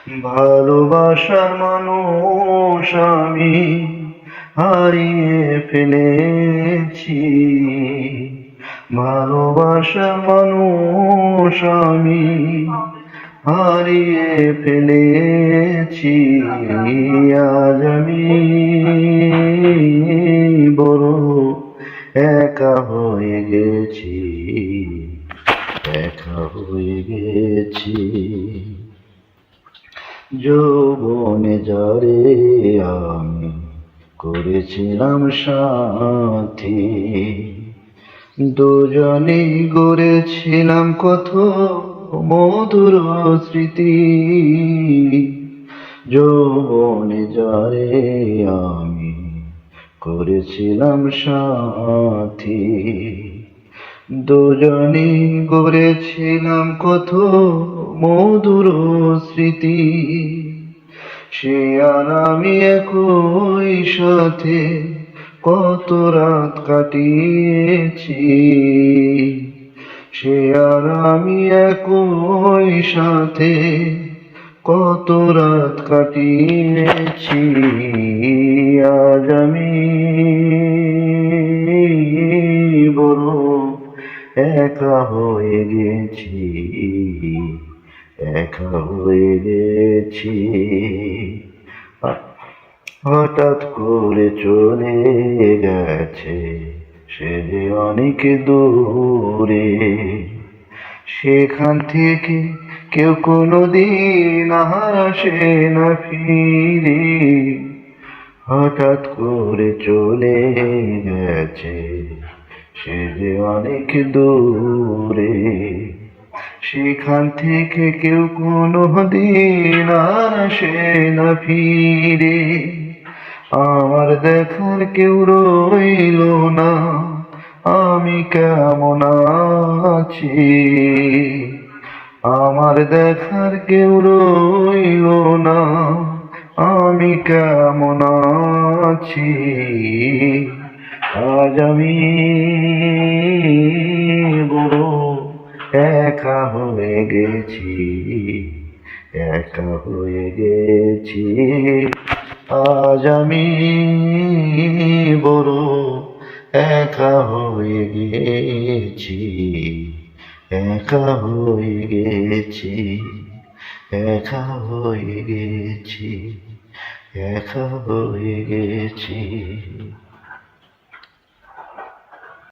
ভালোবাসার মানুষ আমি হারিয়ে ফেলেছি। ভালোবাসার মানুষ আমি হারিয়ে ফেলেছি। আজ আমি বড় একা হয়ে গেছি, একা হয়ে গেছি। যৌবনে যারে আমি করেছিলাম সাথী, দুজনেই গড়েছিলাম কত মধুর স্মৃতি। যৌবনে যারে আমি করেছিলাম সাথী, দুজনেই গড়েছিলাম কত মধুর স্মৃতি। সে আর আমি একই সাথে কত রাত কাটিয়েছি। সে আর আমি একই সাথে কত রাত কাটিয়েছি। আজ আমি বড় একা হয়ে গেছি, একা হয়ে গেছি। হঠাৎ করে চলে গেছে সে যে অনেক দূরে, সেখান থেকে কেউ কোনোদিন আর আসে না ফিরে। হঠাৎ করে চলে গেছে সে যে অনেক দূরে, সেখান থেকে কেউ কোনোদিন আর আসে না ফিরে। আমার দেখার কেউ রইল না, আমি কেমন আছি। আমার দেখার কেউ রইল না, আমি কেমন আছি। আজ আমি বড় একা হয়ে গেছি, একা হয়ে গেছি। আজ আমি বড় একা হয়ে গেছি, একা হয়ে গেছি, একা হয়ে গেছি, একা হয়ে গেছি।